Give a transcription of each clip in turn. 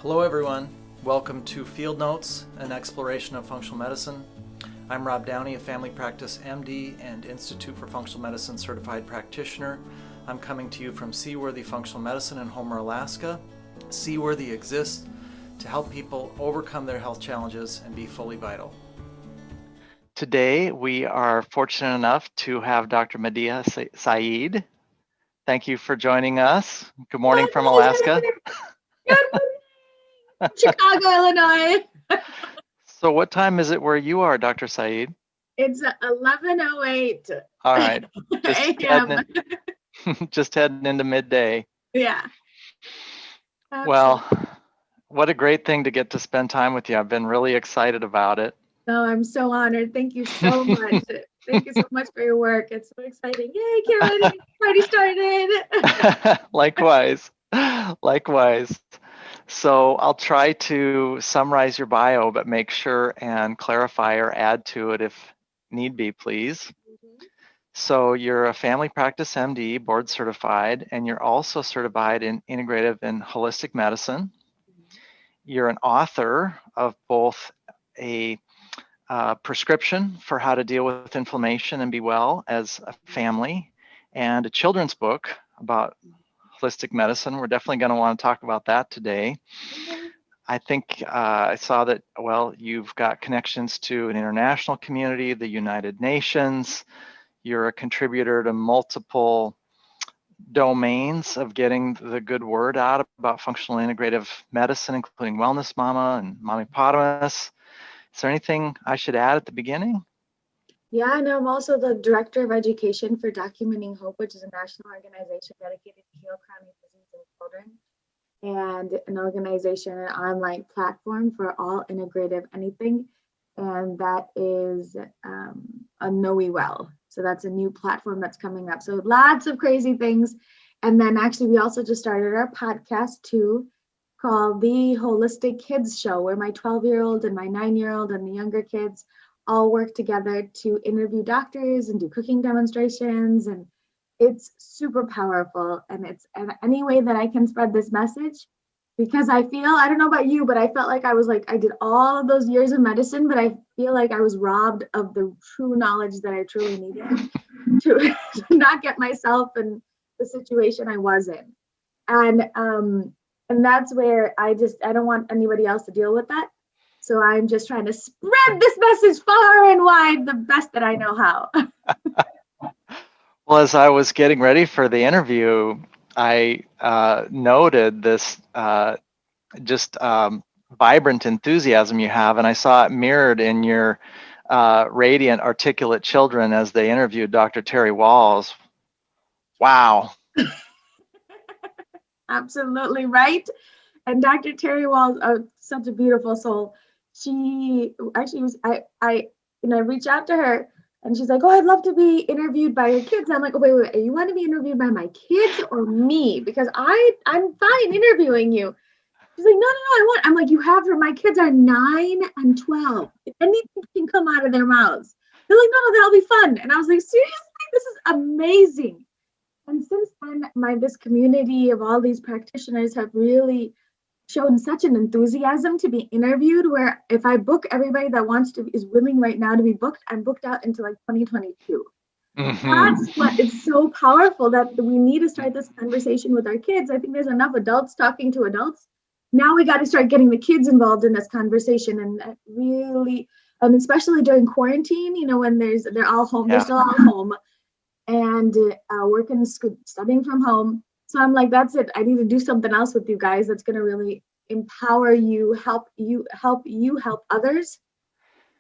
Hello everyone, welcome to Field Notes, an exploration of functional medicine. I'm Rob Downey, a family practice MD and Institute for Functional Medicine certified practitioner. I'm coming to you from Seaworthy Functional Medicine in Homer, Alaska. Seaworthy exists to help people overcome their health challenges and be fully vital. Today we are fortunate enough to have Dr. Madiha Saeed. Thank you for joining us. Good morning from Alaska. Good morning. Chicago, Illinois. So what time is it where you are, Dr. Saeed? It's 11:08. All right. Just heading into midday. Yeah. Well, what a great thing to get to spend time with you. I've been really excited about it. Oh, I'm so honored. Thank you so much. Thank you so much for your work. It's so exciting. Yay, Karen, party started. Likewise. So I'll try to summarize your bio, but make sure and clarify or add to it if need be, please. Mm-hmm. So you're a family practice MD, board certified, and you're also certified in integrative and holistic medicine. Mm-hmm. You're an author of both a prescription for how to deal with inflammation and be well as a family, and a children's book about holistic medicine. We're definitely going to want to talk about that today. Mm-hmm. I think I saw that, well, you've got connections to an international community, the United Nations. You're a contributor to multiple domains of getting the good word out about functional integrative medicine, including Wellness Mama and Mommypotomous. Is there anything I should add at the beginning? Yeah, and I'm also the Director of Education for Documenting Hope, which is a national organization dedicated to heal chronic disease in children, and an organization, an online platform for all integrative anything, and that is a Know We Well. So that's a new platform that's coming up. So lots of crazy things. And then actually, we also just started our podcast too, called the Holistic Kids Show, where my 12-year-old and my 9-year-old and the younger kids all work together to interview doctors and do cooking demonstrations. And it's super powerful. And it's any way that I can spread this message, because I don't know about you, but I felt like I did all of those years of medicine, but I feel like I was robbed of the true knowledge that I truly needed to not get myself in the situation I was in. And that's where I don't want anybody else to deal with that. So I'm just trying to spread this message far and wide the best that I know how. Well, as I was getting ready for the interview, I noted this vibrant enthusiasm you have, and I saw it mirrored in your radiant, articulate children as they interviewed Dr. Terry Wahl. Wow. Absolutely right. And Dr. Terry Wahl, such a beautiful soul. She actually was, I reached out to her and she's like, oh, I'd love to be interviewed by your kids. I'm like, oh, wait, you want to be interviewed by my kids or me? Because I'm fine interviewing you. She's like, no, I'm like, you have her. My kids are 9 and 12. Anything can come out of their mouths. They're like, no, that'll be fun. And I was like, seriously, this is amazing. And since then, this community of all these practitioners have really shown such an enthusiasm to be interviewed, where if I book everybody that is willing right now to be booked, I'm booked out into like 2022. Mm-hmm. That's what is so powerful, that we need to start this conversation with our kids. I think there's enough adults talking to adults. Now we got to start getting the kids involved in this conversation, and that really, especially during quarantine, when they're all home, they're still all home, and working, studying from home. So I'm like, that's it. I need to do something else with you guys that's going to really empower you, help others.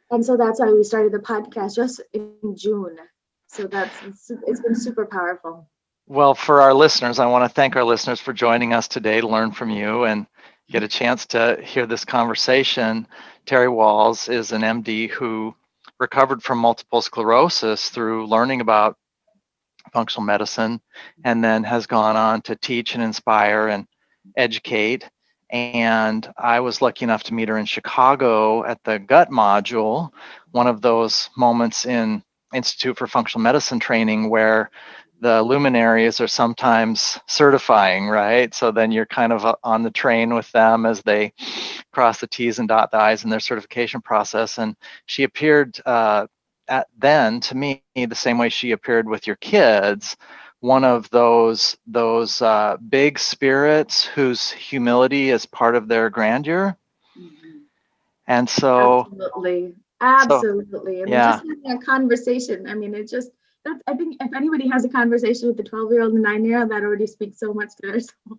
And so that's why we started the podcast just in June. So it's been super powerful. Well, for our listeners, I want to thank our listeners for joining us today to learn from you and get a chance to hear this conversation. Terry Wahl is an MD who recovered from multiple sclerosis through learning about functional medicine, and then has gone on to teach and inspire and educate. And I was lucky enough to meet her in Chicago at the gut module, one of those moments in Institute for Functional Medicine training where the luminaries are sometimes certifying, right? So then you're kind of on the train with them as they cross the T's and dot the I's in their certification process. And she appeared then to me the same way she appeared with your kids, one of those big spirits whose humility is part of their grandeur. And so absolutely. And yeah. just having a conversation, I mean, I think if anybody has a conversation with the 12-year-old and 9-year-old, that already speaks so much to their soul.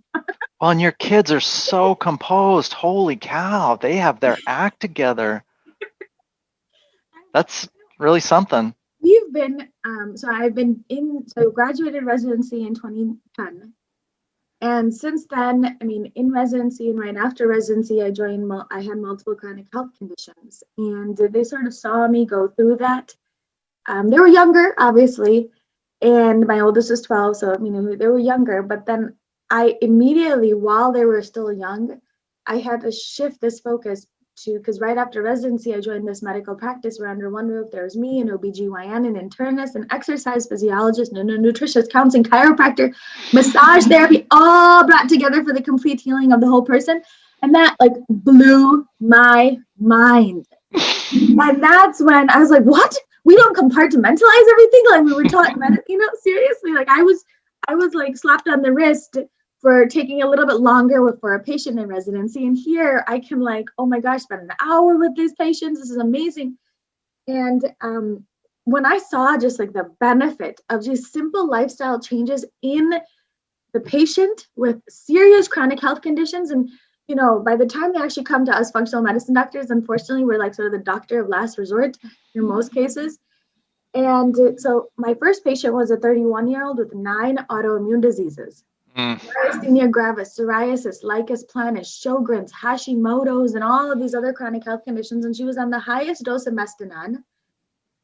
Well, and your kids are so composed. Holy cow, they have their act together. That's really something. We've been, so I graduated residency in 2010. And since then, I mean, in residency and right after residency, I had multiple chronic health conditions, and they sort of saw me go through that. They were younger, obviously, and my oldest is 12, so I mean, they were younger, but then I immediately, while they were still young, I had to shift this focus because right after residency, I joined this medical practice where under one roof, there was me, an OBGYN, an internist, an exercise physiologist, and a nutritionist, counseling, chiropractor, massage therapy, all brought together for the complete healing of the whole person. And that like blew my mind. And that's when I was like, what? We don't compartmentalize everything like we were taught, seriously, like I was like slapped on the wrist for taking a little bit longer for a patient in residency. And here I can like, oh my gosh, spend an hour with these patients. This is amazing. And when I saw just like the benefit of just simple lifestyle changes in the patient with serious chronic health conditions, and by the time they actually come to us functional medicine doctors, unfortunately, we're like sort of the doctor of last resort in most cases. And so my first patient was a 31-year-old with 9 autoimmune diseases. Myasthenia gravis, psoriasis, lichen planus, Sjogren's, Hashimoto's, and all of these other chronic health conditions. And she was on the highest dose of Mestinon.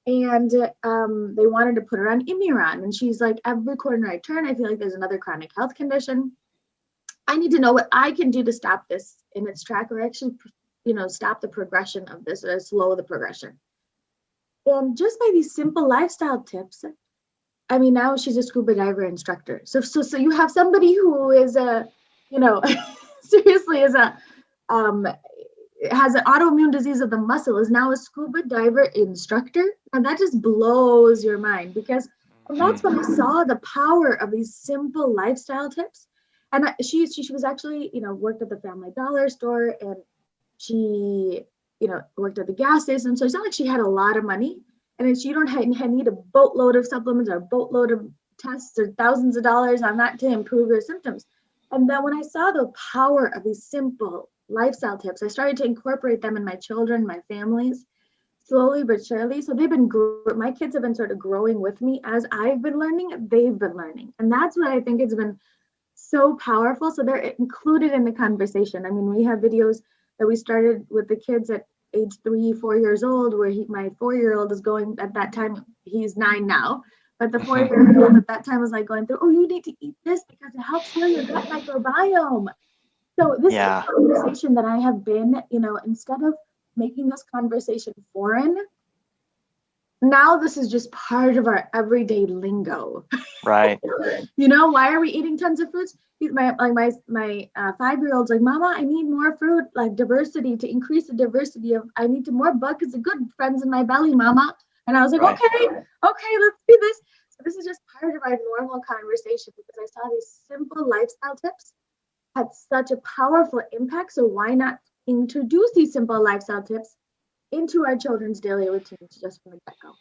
And they wanted to put her on Immuron. And she's like, every corner I turn, I feel like there's another chronic health condition. I need to know what I can do to stop this in its track, or actually, stop the progression of this, or slow the progression. And just by these simple lifestyle tips, I mean, now she's a scuba diver instructor. So you have somebody who is seriously has an autoimmune disease of the muscle, is now a scuba diver instructor. And that just blows your mind, because that's when I saw the power of these simple lifestyle tips. And she was actually, worked at the Family Dollar store, and she, worked at the gas station. So it's not like she had a lot of money, and she don't need a boatload of supplements or a boatload of tests or thousands of dollars on that to improve her symptoms. And then when I saw the power of these simple lifestyle tips, I started to incorporate them in my children, my families, slowly but surely. So my kids have been sort of growing with me as I've been learning, they've been learning. And that's what I think has been so powerful. So they're included in the conversation. I mean, we have videos that we started with the kids at age 3-4 years old, where my 4-year-old is going, at that time, he's 9 now, but the 4-year-old at that time was like going through, oh, you need to eat this because it helps heal your gut microbiome. So this is a conversation that I have been, instead of making this conversation foreign, now this is just part of our everyday lingo. Right. Why are we eating tons of fruits? My 5-year-old's like, Mama, I need more fruit, like diversity, to increase the diversity of, I need more buckets of good friends in my belly, Mama. And I was like, right. okay, let's do this. So this is just part of our normal conversation, because I saw these simple lifestyle tips had such a powerful impact. So why not introduce these simple lifestyle tips into our children's daily routines just from the get-go?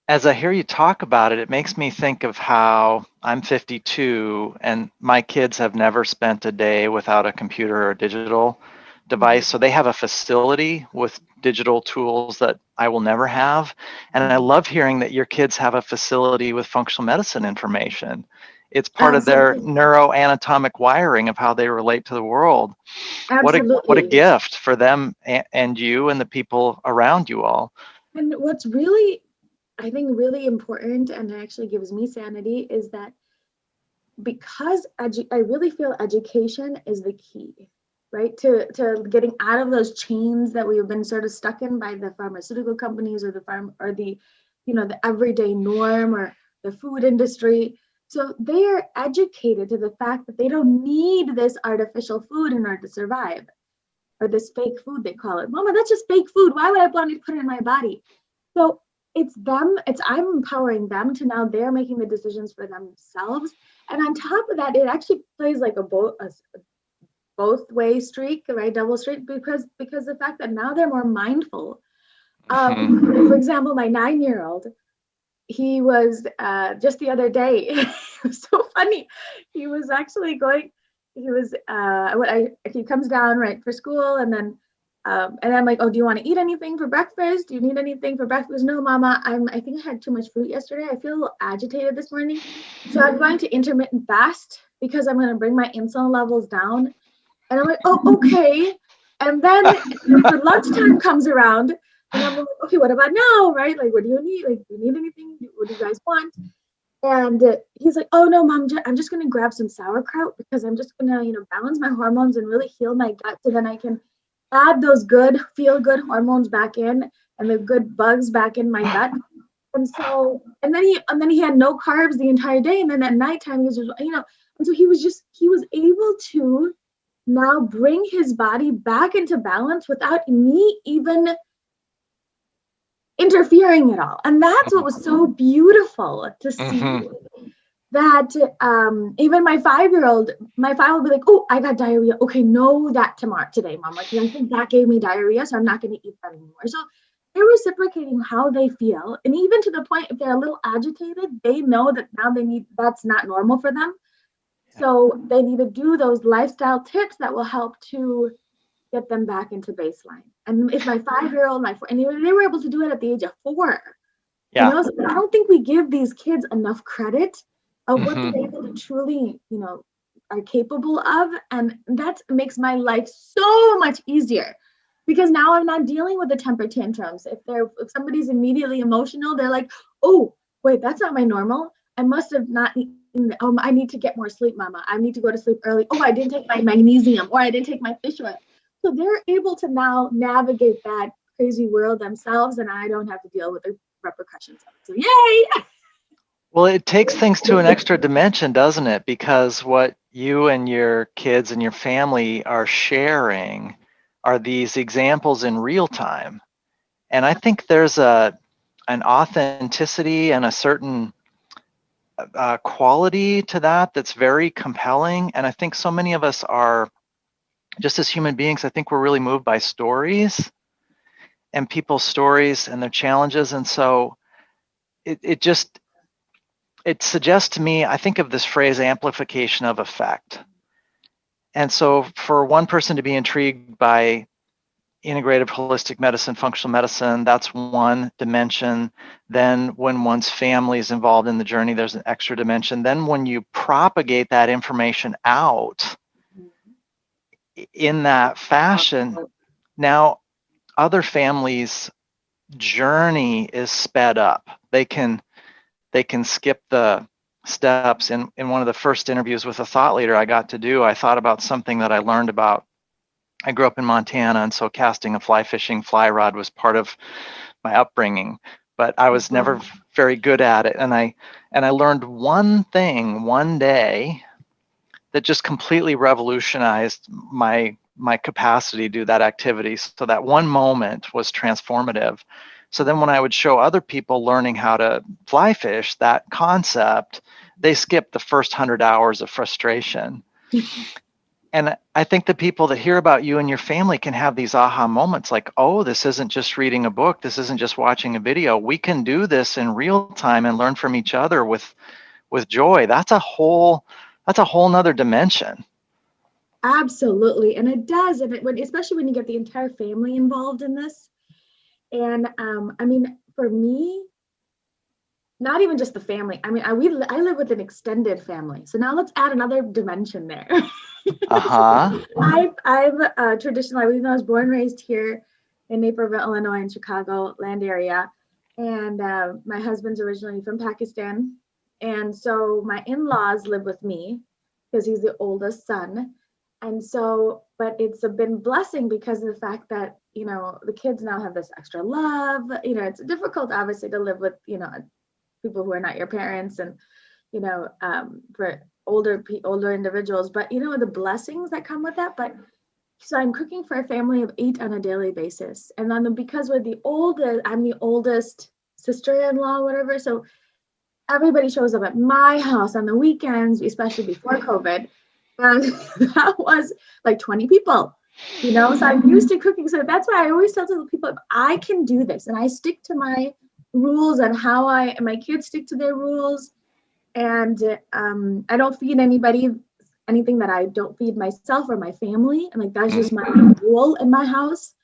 As I hear you talk about it, it makes me think of how I'm 52 and my kids have never spent a day without a computer or a digital device. So they have a facility with digital tools that I will never have. And I love hearing that your kids have a facility with functional medicine information. It's part of their neuroanatomic wiring of how they relate to the world. Absolutely. What a gift for them and you and the people around you all. And what's really, I think, really important, and it actually gives me sanity, is that because I really feel education is the key, right? To getting out of those chains that we've been sort of stuck in by the pharmaceutical companies, or the everyday norm, or the food industry. So they are educated to the fact that they don't need this artificial food in order to survive, or this fake food, they call it. Mama, that's just fake food. Why would I want to put it in my body? So I'm empowering them to now they're making the decisions for themselves. And on top of that, it actually plays like a both way streak, right? Double streak, because the fact that now they're more mindful. For example, my 9-year-old, he was just the other day, it was so funny. He was actually going, he comes down right for school, and then I'm like, oh, do you want to eat anything for breakfast? Do you need anything for breakfast? No, Mama, I think I had too much fruit yesterday. I feel a little agitated this morning. So I'm going to intermittent fast because I'm going to bring my insulin levels down. And I'm like, oh, okay. And then when lunchtime comes around, and I'm like, okay, what about now, right? Like, what do you need? Like, do you need anything? What do you guys want? And he's like, oh, no, Mom, I'm just going to grab some sauerkraut because I'm just going to, balance my hormones and really heal my gut so then I can add those good, feel-good hormones back in and the good bugs back in my gut. And then he had no carbs the entire day. And then at nighttime, he was just, and so he was able to now bring his body back into balance without me even interfering at all. And that's what was so beautiful to see. That even my 5-year-old will be like, oh, I got diarrhea. Okay, no, that today, Mom. Like, I think that gave me diarrhea, so I'm not going to eat that anymore. So they're reciprocating how they feel. And even to the point, if they're a little agitated, they know that now that's not normal for them. So they need to do those lifestyle tips that will help to get them back into baseline. And if my 5-year-old, and they were able to do it at the age of 4. Yeah. So I don't think we give these kids enough credit of what they're able to truly, are capable of. And that makes my life so much easier because now I'm not dealing with the temper tantrums. If somebody's immediately emotional, they're like, oh, wait, that's not my normal. I must have not eaten. I need to get more sleep, Mama. I need to go to sleep early. Oh, I didn't take my magnesium, or I didn't take my fish oil. So they're able to now navigate that crazy world themselves, and I don't have to deal with the repercussions of it. So yay! Well, it takes things to an extra dimension, doesn't it? Because what you and your kids and your family are sharing are these examples in real time. And I think there's an authenticity and a certain quality to that that's very compelling. And I think so many of us are, just as human beings, I think we're really moved by stories and people's stories and their challenges. And so it suggests to me, I think of this phrase, amplification of effect. And so for one person to be intrigued by integrative holistic medicine, functional medicine, that's one dimension. Then when one's family is involved in the journey, there's an extra dimension. Then when you propagate that information out in that fashion, now other families' journey is sped up. They can skip the steps. In one of the first interviews with a thought leader I got to do, I thought about something that I learned about. I grew up in Montana, and so casting a fly fishing fly rod was part of my upbringing, but I was never very good at it. And I learned one thing one day that just completely revolutionized my capacity to do that activity. So that one moment was transformative. So then when I would show other people learning how to fly fish, that concept, they skipped the first 100 hours of frustration. And I think the people that hear about you and your family can have these aha moments like, oh, this isn't just reading a book. This isn't just watching a video. We can do this in real time and learn from each other with joy. That's a whole nother dimension. Absolutely. And it does. And especially when you get the entire family involved in this. And I mean, for me, not even just the family. I mean, I live with an extended family. So now let's add another dimension there. I'm traditional. Even though I was born and raised here in Naperville, Illinois, in Chicago land area. And my husband's originally from Pakistan. And so my in-laws live with me because he's the oldest son. And so, but it's been blessing because of the fact that, the kids now have this extra love. It's difficult, obviously, to live with, people who are not your parents. And, for older individuals, but the blessings that come with that. But so I'm cooking for a family of 8 on a daily basis. And then because I'm the oldest sister-in-law, whatever. So everybody shows up at my house on the weekends, especially before COVID. And that was like 20 people, so I'm used to cooking. So that's why I always tell people, if I can do this and I stick to my rules and my kids stick to their rules, and I don't feed anybody anything that I don't feed myself or my family. And like, that's just my rule in my house.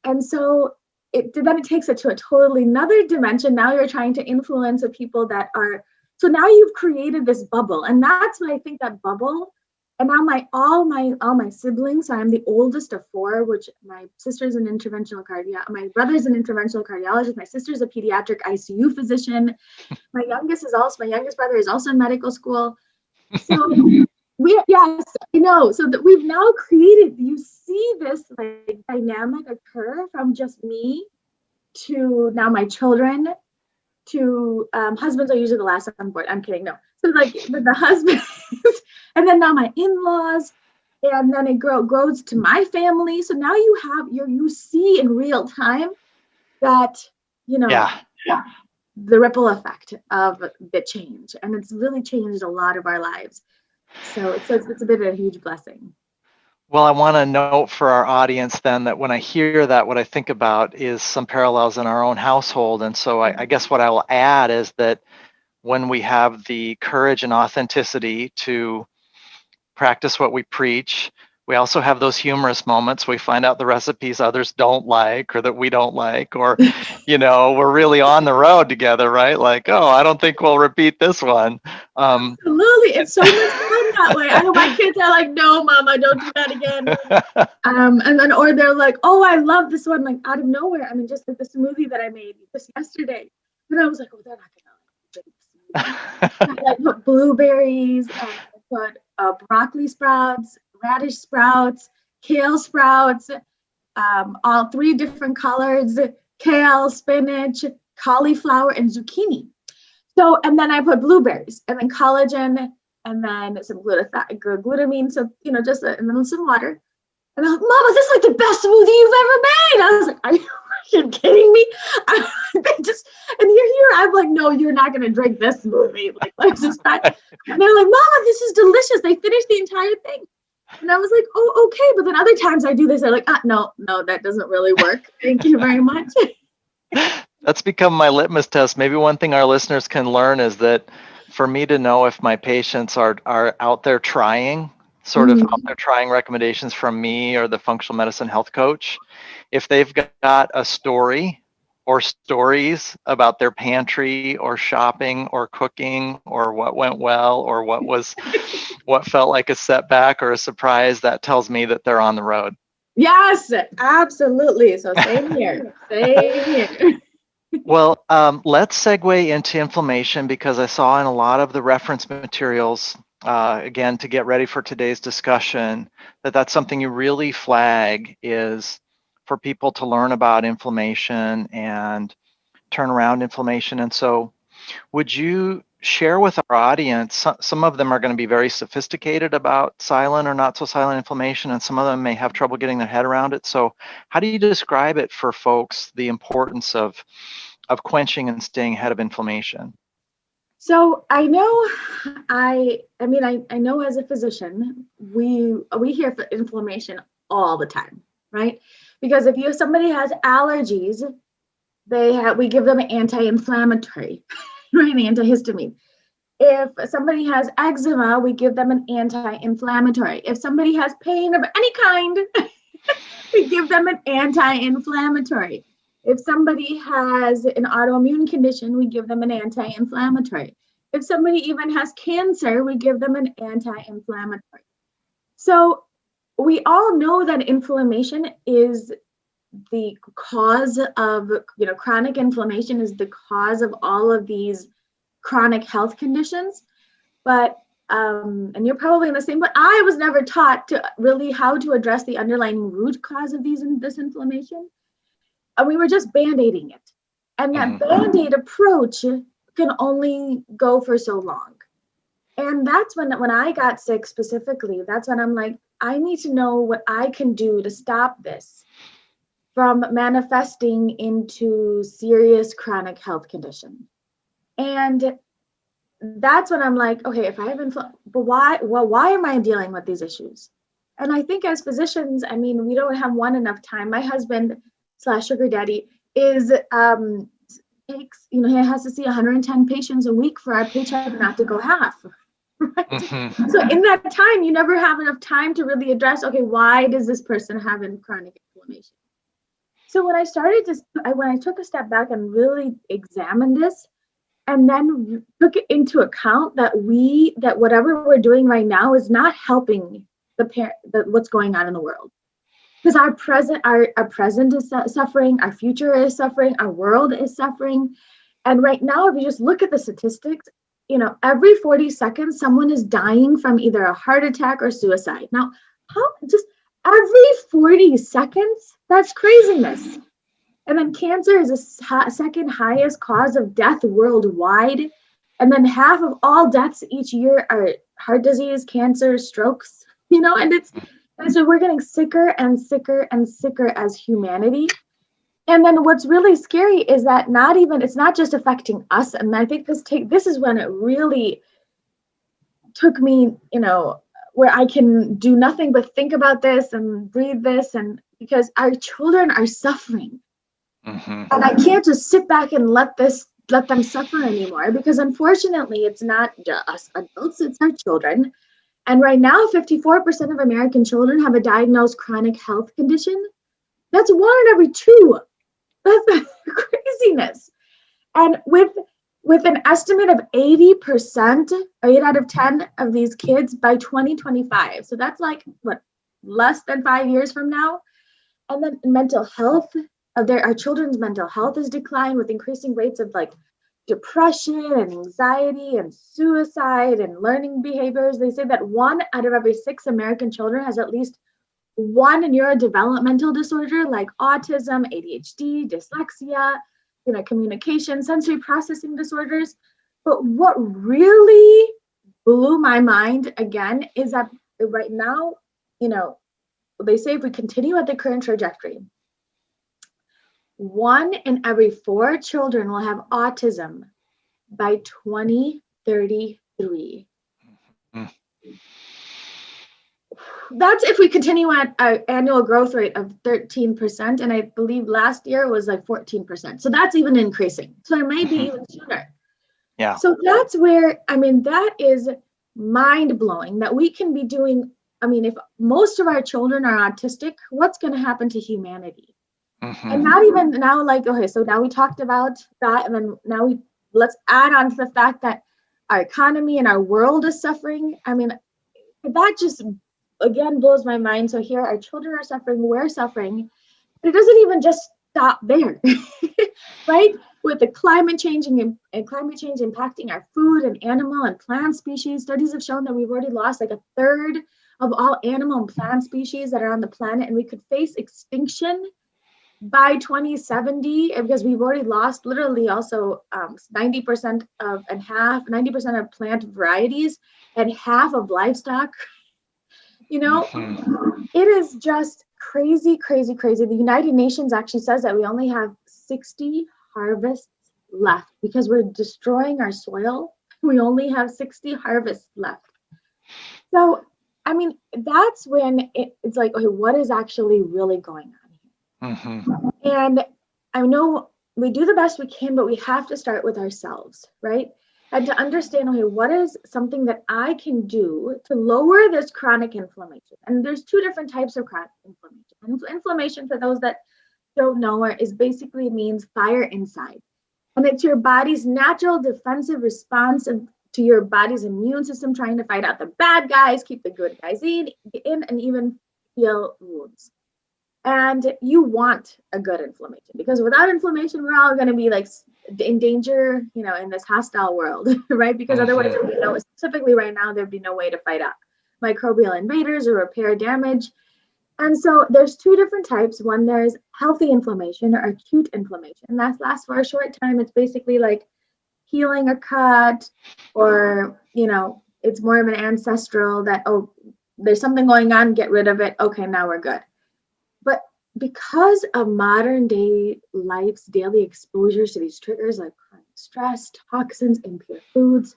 And so then it takes it to a totally another dimension. Now you're trying to influence the people that are, so now you've created this bubble. And that's what I think, that bubble. And now all my siblings, so I'm the oldest of 4, which my sister's an interventional my brother's an interventional cardiologist, my sister's a pediatric ICU physician. My youngest brother is also in medical school. So yes, I know. So that we've now created, you see this like dynamic occur from just me to now my children to husbands are usually the last on board. I'm kidding. No. So like the husbands and then now my in-laws, and then it grows to my family. So now you see in real time that, the ripple effect of the change. And it's really changed a lot of our lives. So it's a bit of a huge blessing. Well, I want to note for our audience then that when I hear that, what I think about is some parallels in our own household. And so I guess what I will add is that when we have the courage and authenticity to practice what we preach, we also have those humorous moments. We find out the recipes others don't like or that we don't like, or, we're really on the road together, right? Like, oh, I don't think we'll repeat this one. Absolutely. It's so much fun that way. I know my kids are like, no, Mama, don't do that again. And then, or they're like, oh, I love this one, like out of nowhere. I mean, just like the smoothie that I made just yesterday. And I was like, oh, they're not going to like this smoothie. I put blueberries, and I put broccoli sprouts, radish sprouts, kale sprouts, all 3 different colors, kale, spinach, cauliflower, and zucchini. So, and then I put blueberries and then collagen and then some glutamine. So, and then some water. And I'm like, Mama, this is like the best smoothie you've ever made. I was like, are you kidding me? And you're here. I'm like, no, you're not going to drink this smoothie. Like, let's just try. And they're like, Mama, this is delicious. They finished the entire thing. And I was like, oh, okay. But then other times I do this, they're like, no, that doesn't really work. Thank you very much. That's become my litmus test. Maybe one thing our listeners can learn is that for me to know if my patients are out there trying, sort of out there trying recommendations from me or the functional medicine health coach, if they've got a story or stories about their pantry or shopping or cooking or what went well or what felt like a setback or a surprise, that tells me that they're on the road. Yes, absolutely. So same here. Well, let's segue into inflammation, because I saw in a lot of the reference materials, again, to get ready for today's discussion, that's something you really flag is for people to learn about inflammation and turn around inflammation. And so would you share with our audience, some of them are going to be very sophisticated about silent or not so silent inflammation, and some of them may have trouble getting their head around it. So how do you describe it for folks, the importance of quenching and staying ahead of inflammation? So I know, I know as a physician, we hear for inflammation all the time, right? Because if somebody has allergies, we give them an anti-inflammatory, right? An antihistamine. If somebody has eczema, we give them an anti-inflammatory. If somebody has pain of any kind, we give them an anti-inflammatory. If somebody has an autoimmune condition, we give them an anti-inflammatory. If somebody even has cancer, we give them an anti-inflammatory. So we all know that inflammation is the cause of, chronic inflammation is the cause of all of these chronic health conditions. But, and you're probably in the same, but I was never taught to really how to address the underlying root cause of this inflammation. And we were just band-aiding it. And that band-aid approach can only go for so long. And that's when I got sick specifically, that's when I'm like, I need to know what I can do to stop this from manifesting into serious chronic health condition. And that's when I'm like, okay, if I have but why am I dealing with these issues? And I think as physicians, I mean, we don't have enough time. My husband / sugar daddy is takes, he has to see 110 patients a week for our paycheck not to go half. Right? Mm-hmm. So in that time, you never have enough time to really address, okay, why does this person have chronic inflammation? So when I took a step back and really examined this, and then took it into account that whatever we're doing right now is not helping what's going on in the world. Because our present is suffering, our future is suffering, our world is suffering. And right now, if you just look at the statistics, every 40 seconds, someone is dying from either a heart attack or suicide. Now, just every 40 seconds? That's craziness. And then cancer is the second highest cause of death worldwide. And then half of all deaths each year are heart disease, cancer, strokes, and so we're getting sicker and sicker and sicker as humanity. And then what's really scary is that it's not just affecting us. And I think this is when it really took me, where I can do nothing but think about this and breathe this, and because our children are suffering. Mm-hmm. And I can't just sit back and let them suffer anymore, because unfortunately it's not just us adults, it's our children. And right now, 54% of American children have a diagnosed chronic health condition. That's 1 in every 2. That's craziness. And with an estimate of 80%, 8 out of 10 of these kids by 2025. So that's like, less than 5 years from now. And then mental health, our children's mental health has declined with increasing rates of depression and anxiety and suicide and learning behaviors. They say that 1 out of every 6 American children has at least one neurodevelopmental disorder like autism, ADHD, dyslexia, communication, sensory processing disorders. But what really blew my mind again is that right now, they say if we continue at the current trajectory, 1 in every 4 children will have autism by 2033. Mm. That's if we continue at an annual growth rate of 13%. And I believe last year was 14%. So that's even increasing. So it may be even sooner. Yeah. So that's where, that is mind blowing that we can be doing. If most of our children are autistic, what's going to happen to humanity? Mm-hmm. And not even now, okay, so now we talked about that. And then now let's add on to the fact that our economy and our world is suffering. That just, again, blows my mind. So here our children are suffering, we're suffering. But it doesn't even just stop there, right? With the climate change impacting our food and animal and plant species, studies have shown that we've already lost 1/3 of all animal and plant species that are on the planet, and we could face extinction by 2070 because we've already lost literally also 90% of plant varieties and half of livestock. Mm-hmm. It is just crazy, crazy, crazy. The United Nations actually says that we only have 60 harvests left because we're destroying our soil. We only have 60 harvests left. So, that's when it's like, okay, what is actually really going on here? Mm-hmm. And I know we do the best we can, but we have to start with ourselves, right? And to understand, okay, what is something that I can do to lower this chronic inflammation? And there's 2 different types of chronic inflammation. Inflammation, for those that don't know, basically means fire inside. And it's your body's natural defensive response to your body's immune system trying to fight out the bad guys, keep the good guys in and even heal wounds. And you want a good inflammation, because without inflammation, we're all going to be in danger, in this hostile world, right? Because otherwise, specifically right now, there'd be no way to fight out microbial invaders or repair damage. And so there's 2 different types. One, there's healthy inflammation or acute inflammation. And that lasts for a short time. It's basically like healing a cut or, it's more of an ancestral that, oh, there's something going on, get rid of it. Okay, now we're good. But because of modern day life's daily exposures to these triggers like chronic stress, toxins, impure foods,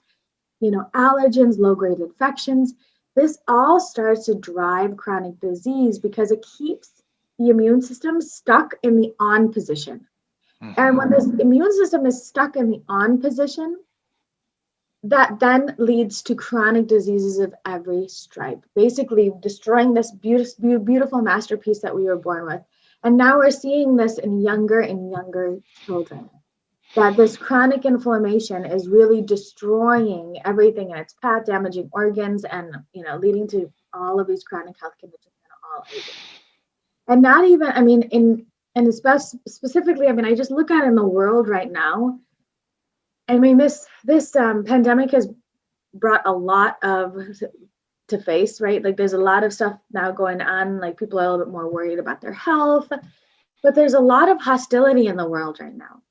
allergens, low-grade infections, this all starts to drive chronic disease because it keeps the immune system stuck in the on position. And when this immune system is stuck in the on position, that then leads to chronic diseases of every stripe, basically destroying this beautiful masterpiece that we were born with. And now we're seeing this in younger and younger children, that this chronic inflammation is really destroying everything in its path, damaging organs, and leading to all of these chronic health conditions in all ages. And not even, specifically, I just look at it in the world right now. This pandemic has brought a lot to face, right? Like there's a lot of stuff now going on, like people are a little bit more worried about their health, but there's a lot of hostility in the world right now.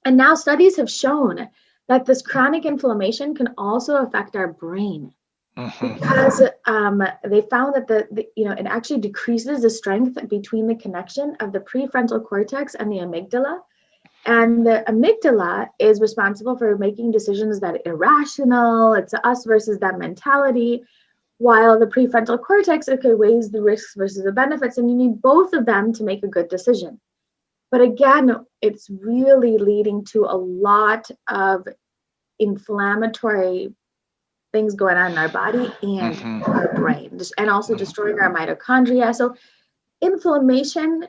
And now studies have shown that this chronic inflammation can also affect our brain because they found that it actually decreases the strength between the connection of the prefrontal cortex and the amygdala. And the amygdala is responsible for making decisions that are irrational, it's us versus them mentality, while the prefrontal cortex, weighs the risks versus the benefits, and you need both of them to make a good decision. But again, it's really leading to a lot of inflammatory things going on in our body and our brain, and also destroying our mitochondria. So inflammation,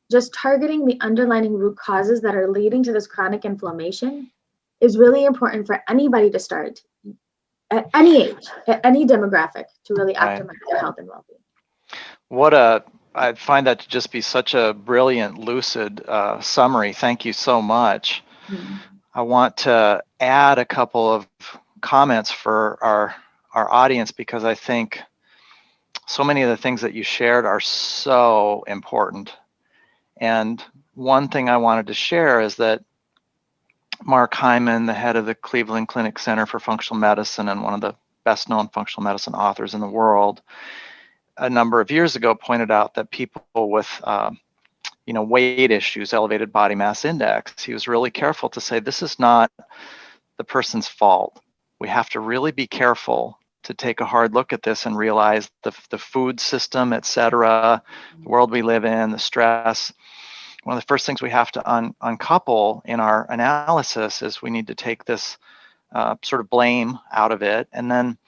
just targeting the underlying root causes that are leading to this chronic inflammation, is really important for anybody to start at any age, at any demographic, to really optimize their health and well-being. I find that to just be such a brilliant, lucid summary. Thank you so much. I want to add a couple of comments for our audience, because I think so many of the things that you shared are so important. And one thing I wanted to share is that Mark Hyman, the head of the Cleveland Clinic Center for Functional Medicine and one of the best-known functional medicine authors in the world, a number of years ago pointed out that people with weight issues, elevated body mass index, he was really careful to say this is not the person's fault. We have to really be careful to take a hard look at this and realize the food system, et cetera, the world we live in, the stress. One of the first things we have to uncouple in our analysis is we need to take this sort of blame out of it. And then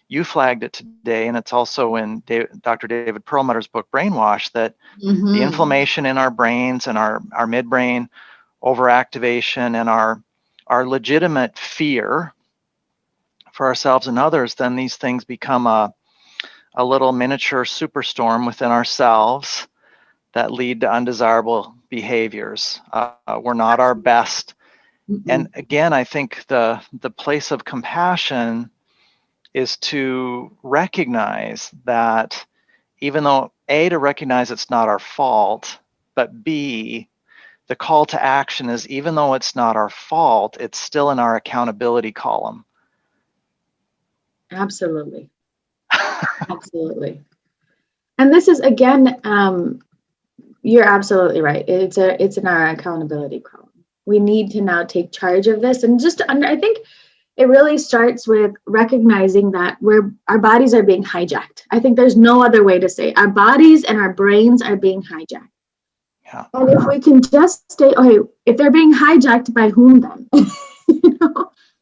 you flagged it today, and it's also in Dr. David Perlmutter's book, Brainwash, that the inflammation in our brains and our midbrain overactivation and our legitimate fear for ourselves and others, then these things become a little miniature superstorm within ourselves that lead to undesirable behaviors. We're not our best. And again, I think the place of compassion is to recognize that, even though to recognize it's not our fault, but B, the call to action is, even though it's not our fault, it's still in our accountability column. Absolutely. Absolutely. And this is, again, you're absolutely right. It's in our accountability column. We need to now take charge of this, and I think it really starts with recognizing that our bodies are being hijacked. I think there's no other way to say it. Our bodies and our brains are being hijacked. Yeah. And if we can just stay, if they're being hijacked, by whom then?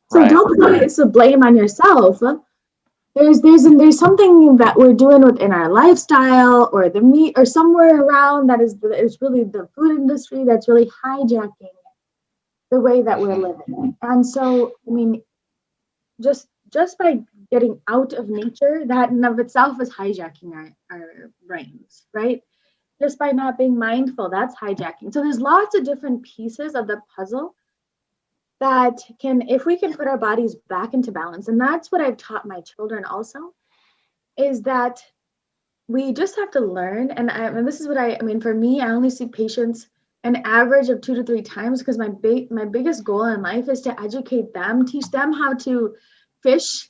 So don't place the blame on yourself. There's something that we're doing within our lifestyle or the meat or somewhere around that is really the food industry that's really hijacking the way that we're living. And so, just by getting out of nature, that in of itself is hijacking our brains, right? Just by not being mindful, that's hijacking. So there's lots of different pieces of the puzzle that if we can put our bodies back into balance, and that's what I've taught my children also, is that we just have to learn. And this is what for me, I only see patients an average of 2 to 3 times, because my biggest goal in life is to educate them, teach them how to fish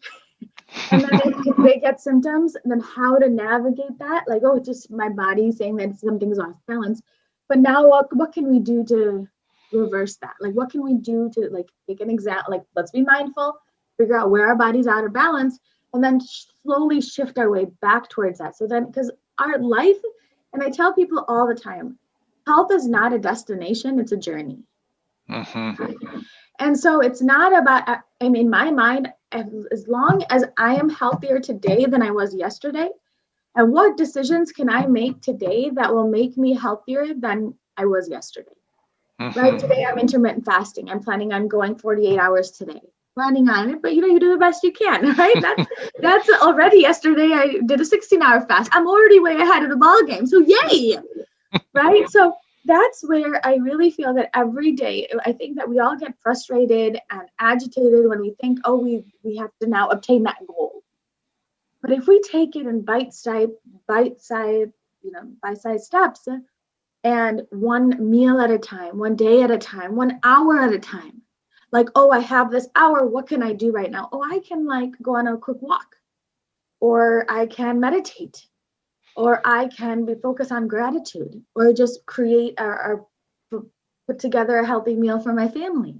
And then they get symptoms, and then how to navigate that. Like, oh, it's just my body saying that something's off balance. But now what can we do to reverse that? Like, what can we do to like take an example? Like, let's be mindful, figure out where our body's out of balance, and then slowly shift our way back towards that. So then, because our life, and I tell people all the time, health is not a destination, it's a journey. Mm-hmm. And so it's not about, I mean, in my mind, as long as I am healthier today than I was yesterday, and what decisions can I make today that will make me healthier than I was yesterday? Mm-hmm. Right? Today I'm intermittent fasting. I'm planning on going 48 hours today. Planning on it, but you do the best you can, right? That's already yesterday I did a 16-hour fast. I'm already way ahead of the ball game. So yay. Right? So that's where I really feel that every day, I think that we all get frustrated and agitated when we think, oh, we have to now obtain that goal. But if we take it in bite-sized steps, and one meal at a time, one day at a time, 1 hour at a time. Like, oh, I have this hour. What can I do right now? Oh, I can like go on a quick walk, or I can meditate, or I can be focused on gratitude, or just create or put together a healthy meal for my family.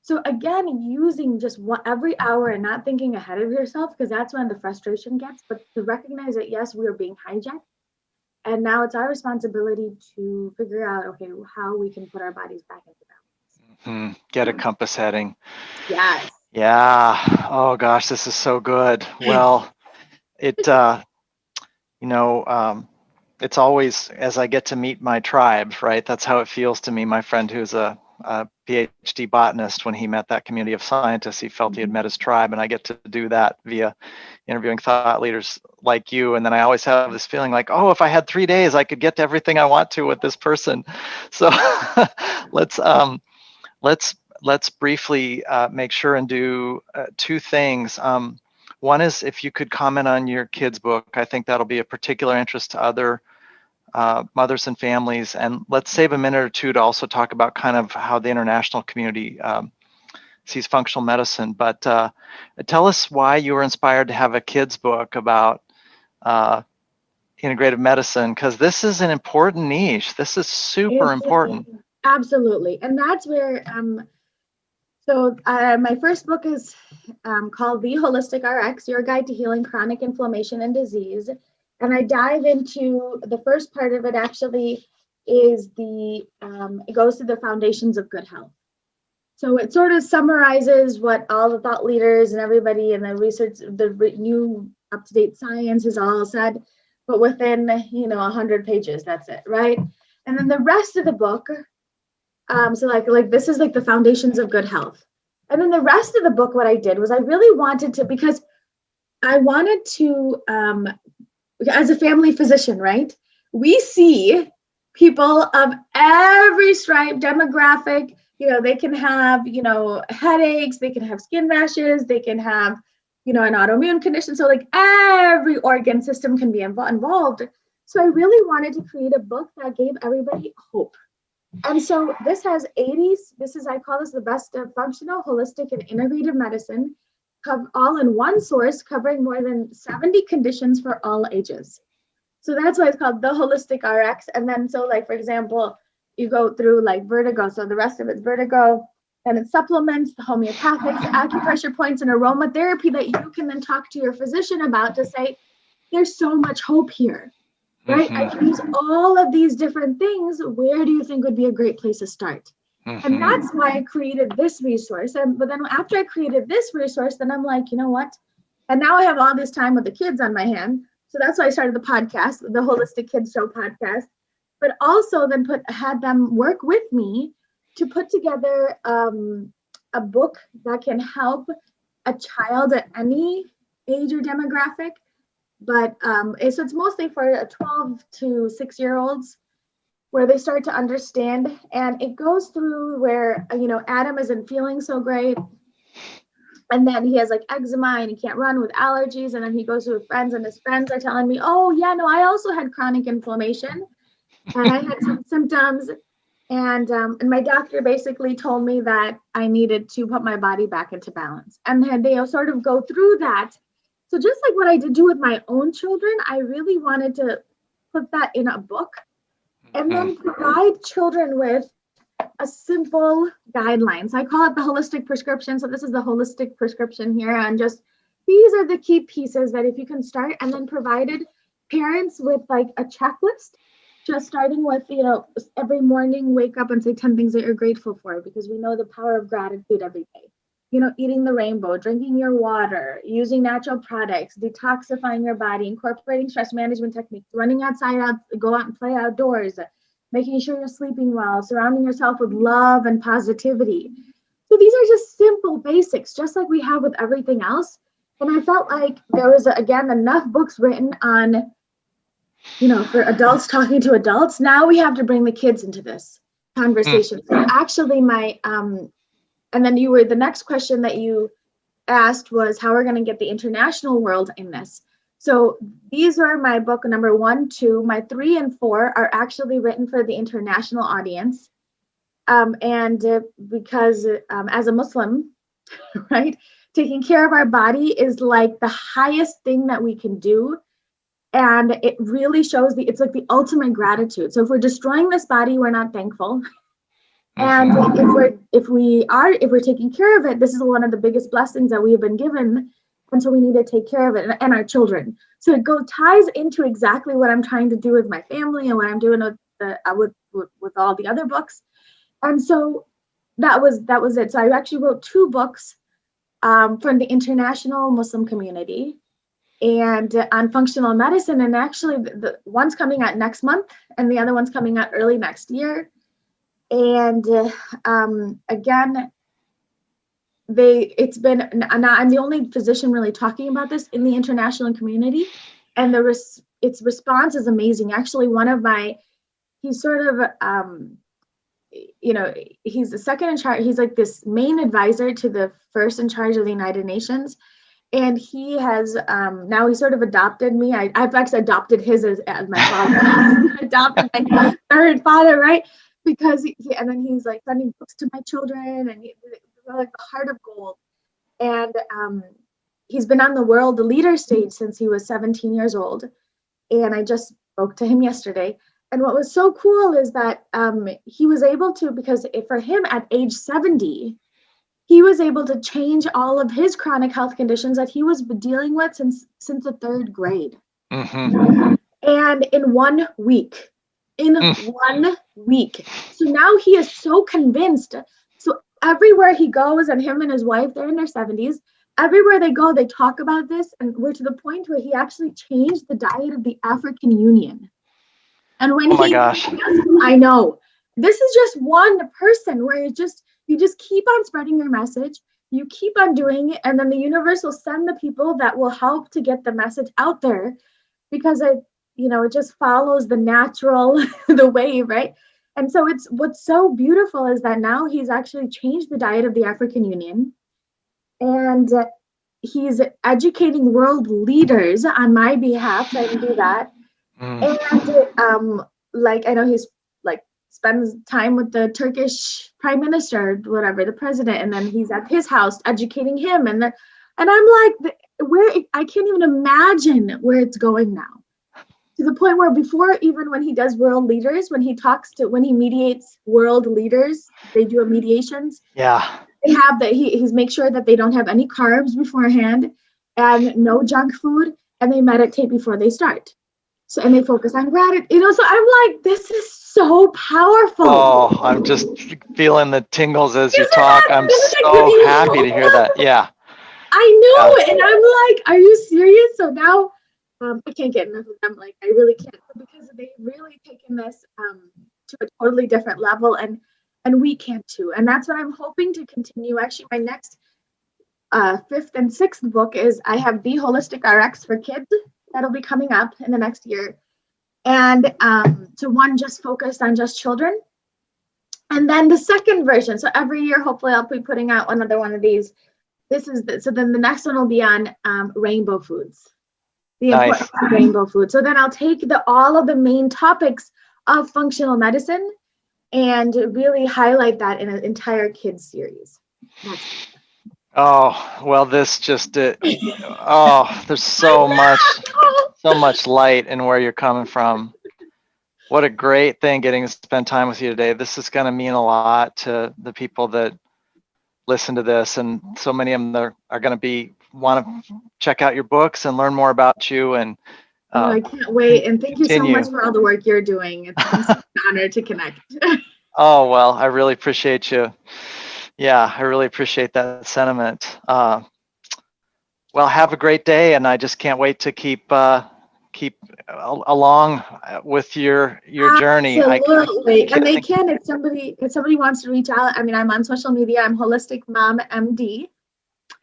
So again, using just every hour and not thinking ahead of yourself, because that's when the frustration gets, but to recognize that, yes, we are being hijacked. And now it's our responsibility to figure out, okay, how we can put our bodies back into balance. Mm-hmm. Get a compass heading. Yes. Yeah. Oh gosh, this is so good. Well, it, it's always as I get to meet my tribe, right? That's how it feels to me. My friend who's a PhD botanist, when he met that community of scientists, he felt he had met his tribe, and I get to do that via interviewing thought leaders like you. And then I always have this feeling like, oh, if I had 3 days, I could get to everything I want to with this person. So let's briefly make sure and do two things. One is if you could comment on your kids' book. I think that'll be of particular interest to other mothers and families. And let's save a minute or two to also talk about kind of how the international community sees functional medicine. But tell us why you were inspired to have a kids' book about integrative medicine, because this is an important niche. This is super important. Absolutely. And that's where, my first book is called The Holistic RX, Your Guide to Healing Chronic Inflammation and Disease. And I dive into the first part of it actually is it goes to the foundations of good health. So it sort of summarizes what all the thought leaders and everybody in the research, the new up-to-date science has all said, but within, 100 pages, that's it, right? And then the rest of the book, so like this is like the foundations of good health. And then the rest of the book, what I did was I really wanted to, because I wanted to, as a family physician, right? We see people of every stripe, demographic. They can have, headaches, they can have skin rashes, they can have, an autoimmune condition. So like every organ system can be involved. So I really wanted to create a book that gave everybody hope. And so this has 80s, I call this the best of functional, holistic, and integrative medicine, all in one source, covering more than 70 conditions for all ages. So that's why it's called The Holistic RX. And then, so like, for example, you go through like vertigo. So the rest of it's vertigo, and it's supplements, the homeopathics, acupressure points, and aromatherapy that you can then talk to your physician about to say, there's so much hope here, right? I can use all of these different things. Where do you think would be a great place to start? And that's why I created this resource. But then after I created this resource, then I'm like, you know what? And now I have all this time with the kids on my hand. So that's why I started the podcast, the Holistic Kids Show podcast, but also then had them work with me to put together a book that can help a child at any age or demographic. But so it's mostly for 12 to 6-year-olds, where they start to understand. And it goes through where, Adam isn't feeling so great. And then he has like eczema and he can't run with allergies. And then he goes to his friends, and his friends are telling me, oh yeah, no, I also had chronic inflammation and I had some symptoms. And my doctor basically told me that I needed to put my body back into balance. And then they sort of go through that. So just like what I did do with my own children, I really wanted to put that in a book and then provide children with a simple guidelines. I call it the holistic prescription. So this is the holistic prescription here. And just these are the key pieces that if you can start, and then provided parents with like a checklist, just starting with, every morning, wake up and say 10 things that you're grateful for, because we know the power of gratitude every day. Eating the rainbow, drinking your water, using natural products, detoxifying your body, incorporating stress management techniques, running outside, go out and play outdoors, making sure you're sleeping well, surrounding yourself with love and positivity. So these are just simple basics, just like we have with everything else. And I felt like there was, again, enough books written on, for adults talking to adults. Now we have to bring the kids into this conversation. So actually and then the next question that you asked was how we're going to get the international world in this. So these are my book number 1, 2, my 3 and 4 are actually written for the international audience. Because as a Muslim, right, taking care of our body is like the highest thing that we can do. And it really shows it's like the ultimate gratitude. So if we're destroying this body, we're not thankful. And if we're taking care of it, this is one of the biggest blessings that we have been given. And so we need to take care of it and our children. So it ties into exactly what I'm trying to do with my family and what I'm doing with all the other books. And so that was it. So I actually wrote 2 books from the international Muslim community and on functional medicine. And actually the one's coming out next month and the other one's coming out early next year. And again, I'm the only physician really talking about this in the international community, and its response is amazing. Actually, he's sort of, he's the second in charge. He's like this main advisor to the first in charge of the United Nations. And he has, now he sort of adopted me. I've actually adopted his as my father. Adopted my third father, right? Because and then he's like sending books to my children, and they're like the heart of gold. And he's been on the world leader stage since he was 17 years old. And I just spoke to him yesterday. And what was so cool is that he was able to, because for him at age 70, he was able to change all of his chronic health conditions that he was dealing with since the 3rd grade. And in 1 week. So now he is so convinced. So everywhere he goes, and him and his wife, they're in their 70s, everywhere they go, they talk about this. And we're to the point where he actually changed the diet of the African Union. And when oh my gosh, I know, this is just one person where you just keep on spreading your message, you keep on doing it, and then the universe will send the people that will help to get the message out there, because it just follows the natural, the wave, right? And so what's so beautiful is that now he's actually changed the diet of the African Union, and he's educating world leaders on my behalf. So I can do that. And I know he's spends time with the Turkish prime minister, whatever, the president, and then he's at his house educating him. And I'm like, I can't even imagine where it's going now. To the point where before, even when he does world leaders, when he mediates world leaders, they do mediations. Yeah. They have that he's make sure that they don't have any carbs beforehand and no junk food, and they meditate before they start. So, and they focus on gratitude, so I'm like, this is so powerful. Oh, I'm just feeling the tingles as you talk. I'm so happy to hear that. Yeah. I know. Yeah. And I'm like, are you serious? So now I can't get enough of them. Like, I really can't, because they've really taken this to a totally different level, and we can too. And that's what I'm hoping to continue. Actually, my next 5th and 6th book is I have the Holistic RX for Kids. That'll be coming up in the next year. And so one just focused on just children. And then the second version. So every year, hopefully I'll be putting out another one of these. So then the next one will be on rainbow foods. The importance of rainbow food. So then I'll take all of the main topics of functional medicine and really highlight that in an entire kids series. Oh, well, this just oh, there's so much light in where you're coming from. What a great thing getting to spend time with you today. This is going to mean a lot to the people that listen to this, and so many of them are going to want to check out your books and learn more about you. And I can't wait. And thank you so continue. much for all the work you're doing. It's been such an honor to connect. Oh, well, I really appreciate you. Yeah, I really appreciate that sentiment. Well, have a great day, and I just can't wait to keep along with your journey. Absolutely. And they can, if somebody wants to reach out. I mean, I'm on social media. I'm HolisticMom MD.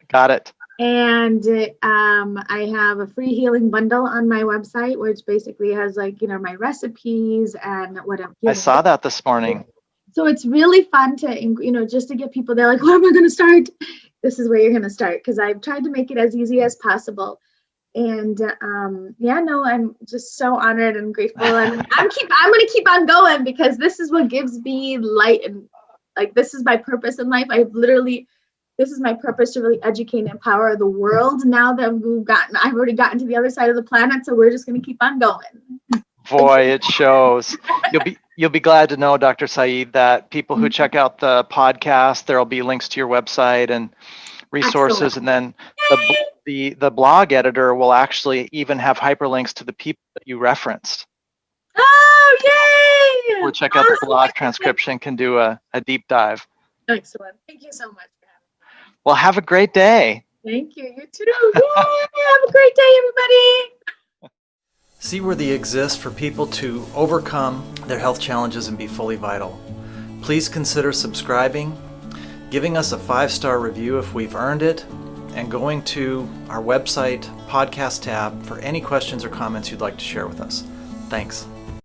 Got it. And I have a free healing bundle on my website, which basically has my recipes and whatever. I saw that this morning. So it's really fun to, just to get people, they're like, where am I going to start? This is where you're going to start, because I've tried to make it as easy as possible. And I'm just so honored and grateful. And I'm going to keep on going, because this is what gives me light, and this is my purpose in life. This is my purpose, to really educate and empower the world. Now that I've already gotten to the other side of the planet, so we're just going to keep on going. Boy, it shows. You'll be glad to know, Dr. Saeed, that people who check out the podcast, there'll be links to your website and resources. Excellent. And then the blog editor will actually even have hyperlinks to the people that you referenced. Oh, yay! We'll check out the blog transcription, can do a deep dive. Excellent. Thank you so much. Well, have a great day. Thank you. You too. Yay! Have a great day, everybody. Seaworthy exists for people to overcome their health challenges and be fully vital. Please consider subscribing, giving us a 5-star review if we've earned it, and going to our website podcast tab for any questions or comments you'd like to share with us. Thanks.